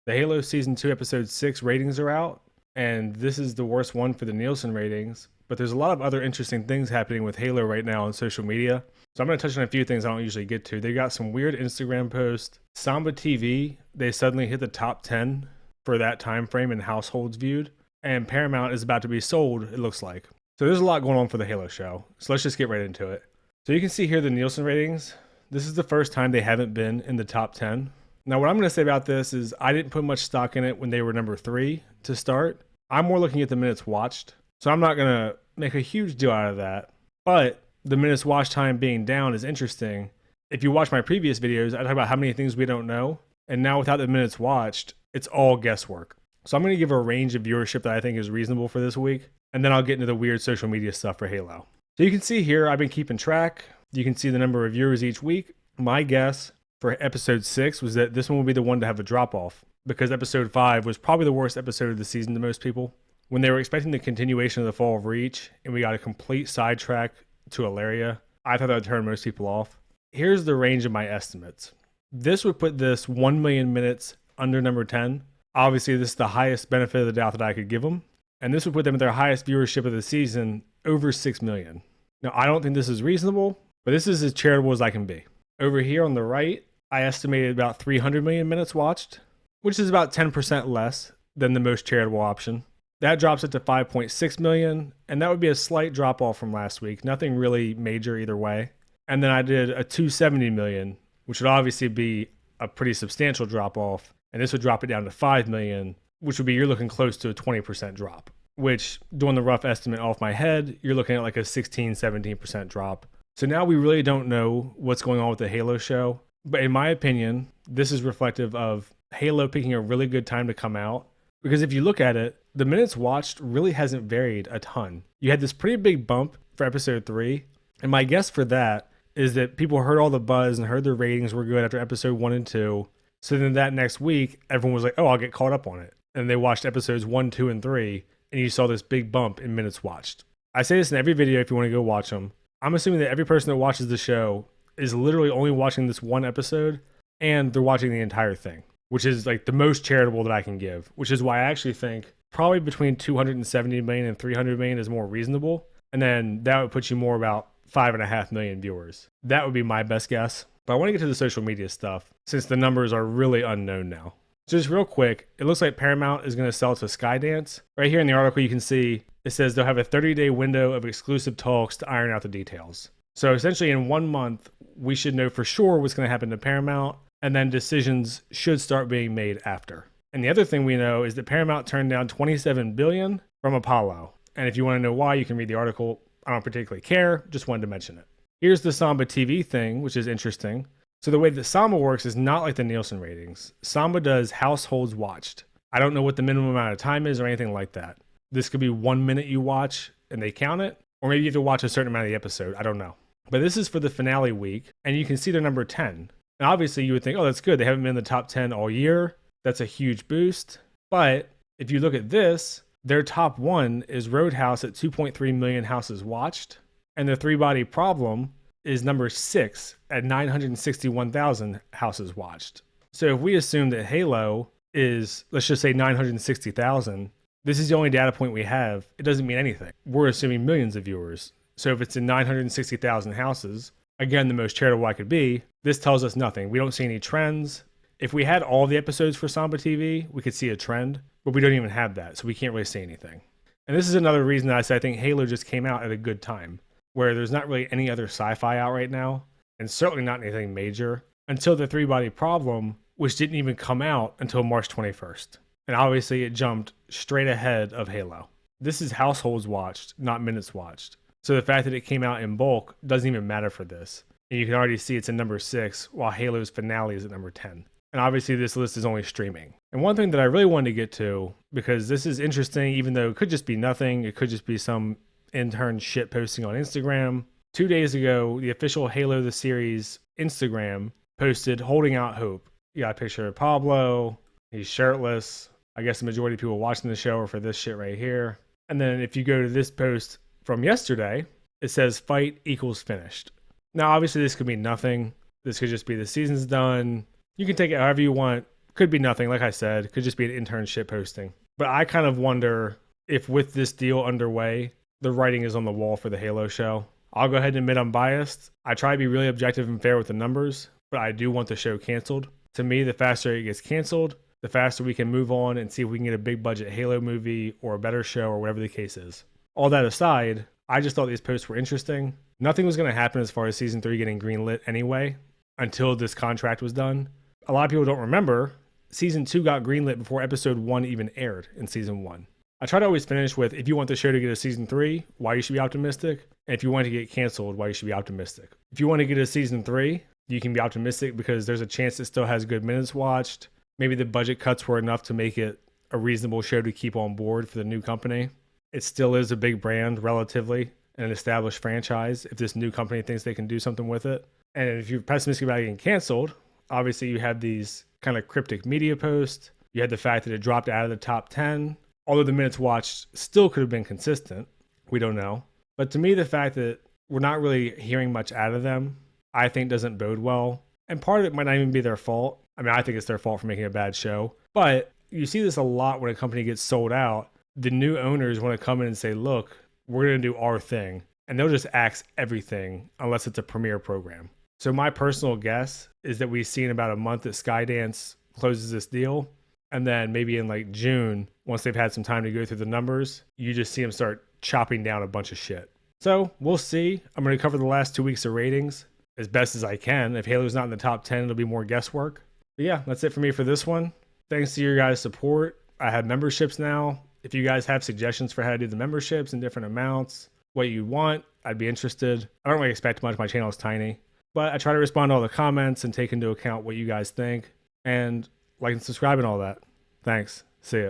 The Halo Season 2 Episode 6 ratings are out, and this is the worst one for the Nielsen ratings. But there's a lot of other interesting things happening with Halo right now on social media. So I'm going to touch on a few things I don't usually get to. They got some weird Instagram posts. Samba TV, they suddenly hit the top 10 for that time frame in households viewed. And Paramount is about to be sold, it looks like. So there's a lot going on for the Halo show. So let's just get right into it. So you can see here the Nielsen ratings. This is the first time they haven't been in the top 10. Now, what I'm going to say about this is I didn't put much stock in it when they were number 3 to start. I'm more looking at the minutes watched. So I'm not going to make a huge deal out of that. But the minutes watch time being down is interesting. If you watch my previous videos, I talk about how many things we don't know. And now without the minutes watched, it's all guesswork. So I'm going to give a range of viewership that I think is reasonable for this week. And then I'll get into the weird social media stuff for Halo. So you can see here, I've been keeping track. You can see the number of viewers each week. My guess for episode 6 was that this one would be the one to have a drop off, because episode 5 was probably the worst episode of the season to most people. When they were expecting the continuation of the Fall of Reach and we got a complete sidetrack to Ilaria, I thought that would turn most people off. Here's the range of my estimates. This would put this 1 million minutes under number 10. Obviously, this is the highest benefit of the doubt that I could give them. And this would put them at their highest viewership of the season, over 6 million. Now, I don't think this is reasonable, but this is as charitable as I can be. Over here on the right, I estimated about 300 million minutes watched, which is about 10% less than the most charitable option. That drops it to 5.6 million, and that would be a slight drop off from last week. Nothing really major either way. And then I did a 270 million, which would obviously be a pretty substantial drop off. And this would drop it down to 5 million, which would be, you're looking close to a 20% drop, which, doing the rough estimate off my head, you're looking at like a 16-17% drop. So now we really don't know what's going on with the Halo show. But in my opinion, this is reflective of Halo picking a really good time to come out. Because if you look at it, the minutes watched really hasn't varied a ton. You had this pretty big bump for episode 3. And my guess for that is that people heard all the buzz and heard the ratings were good after episode 1 and 2. So then that next week, everyone was like, oh, I'll get caught up on it. And they watched episodes 1, 2, and 3. And you saw this big bump in minutes watched. I say this in every video if you want to go watch them. I'm assuming that every person that watches the show is literally only watching this one episode, and they're watching the entire thing, which is like the most charitable that I can give, which is why I actually think probably between 270 million and 300 million is more reasonable. And then that would put you more about 5.5 million viewers. That would be my best guess. But I want to get to the social media stuff since the numbers are really unknown now. Just real quick, it looks like Paramount is going to sell to Skydance. Right here in the article, you can see it says they'll have a 30-day window of exclusive talks to iron out the details. So essentially in 1 month, we should know for sure what's going to happen to Paramount, and then decisions should start being made after. And the other thing we know is that Paramount turned down $27 billion from Apollo. And if you want to know why, you can read the article. I don't particularly care, just wanted to mention it. Here's the Samba TV thing, which is interesting. So the way that Samba works is not like the Nielsen ratings. Samba does households watched. I don't know what the minimum amount of time is or anything like that. This could be 1 minute you watch and they count it, or maybe you have to watch a certain amount of the episode. I don't know. But this is for the finale week, and you can see they're number 10. And obviously you would think, oh, that's good. They haven't been in the top 10 all year. That's a huge boost. But if you look at this, their top 1 is Roadhouse at 2.3 million houses watched. And the Three Body Problem is number 6 at 961,000 houses watched. So if we assume that Halo is, let's just say 960,000, this is the only data point we have. It doesn't mean anything. We're assuming millions of viewers. So if it's in 960,000 houses, again, the most charitable I could be, this tells us nothing. We don't see any trends. If we had all the episodes for Samba TV, we could see a trend, but we don't even have that, so we can't really say anything. And this is another reason that I say I think Halo just came out at a good time, where there's not really any other sci-fi out right now, and certainly not anything major, until the Three Body Problem, which didn't even come out until March 21st. And obviously it jumped straight ahead of Halo. This is households watched, not minutes watched. So the fact that it came out in bulk doesn't even matter for this. And you can already see it's in number 6, while Halo's finale is at number 10. And obviously this list is only streaming. And one thing that I really wanted to get to, because this is interesting, even though it could just be nothing, it could just be some intern shit posting on Instagram. 2 days ago, the official Halo the Series Instagram posted holding out hope. You got a picture of Pablo, he's shirtless. I guess the majority of people watching the show are for this shit right here. And then if you go to this post from yesterday, it says fight equals finished. Now, obviously this could mean nothing. This could just be the season's done. You can take it however you want. Could be nothing, like I said, could just be an internship posting. But I kind of wonder if with this deal underway, the writing is on the wall for the Halo show. I'll go ahead and admit I'm biased. I try to be really objective and fair with the numbers, but I do want the show canceled. To me, the faster it gets canceled, the faster we can move on and see if we can get a big budget Halo movie or a better show or whatever the case is. All that aside, I just thought these posts were interesting. Nothing was going to happen as far as season 3 getting greenlit anyway until this contract was done. A lot of people don't remember, season 2 got greenlit before episode 1 even aired in season 1. I try to always finish with, if you want the show to get a season 3, why you should be optimistic, and if you want to get canceled, why you should be optimistic. If you want to get a season 3, you can be optimistic because there's a chance it still has good minutes watched. Maybe the budget cuts were enough to make it a reasonable show to keep on board for the new company. It still is a big brand, relatively, and an established franchise if this new company thinks they can do something with it. And if you're pessimistic about it getting canceled, obviously you have these kind of cryptic media posts. You had the fact that it dropped out of the top 10. Although the minutes watched still could have been consistent. We don't know. But to me, the fact that we're not really hearing much out of them, I think doesn't bode well. And part of it might not even be their fault. I mean, I think it's their fault for making a bad show. But you see this a lot when a company gets sold out. The new owners want to come in and say, look, we're going to do our thing. And they'll just axe everything unless it's a premiere program. So my personal guess is that we see in about a month that Skydance closes this deal. And then maybe in like June, once they've had some time to go through the numbers, you just see them start chopping down a bunch of shit. So we'll see. I'm going to cover the last 2 weeks of ratings as best as I can. If Halo's not in the top 10, it'll be more guesswork. But yeah, that's it for me for this one. Thanks to your guys' support. I have memberships now. If you guys have suggestions for how to do the memberships in different amounts, what you want, I'd be interested. I don't really expect much. My channel is tiny. But I try to respond to all the comments and take into account what you guys think. And like and subscribe and all that. Thanks. See ya.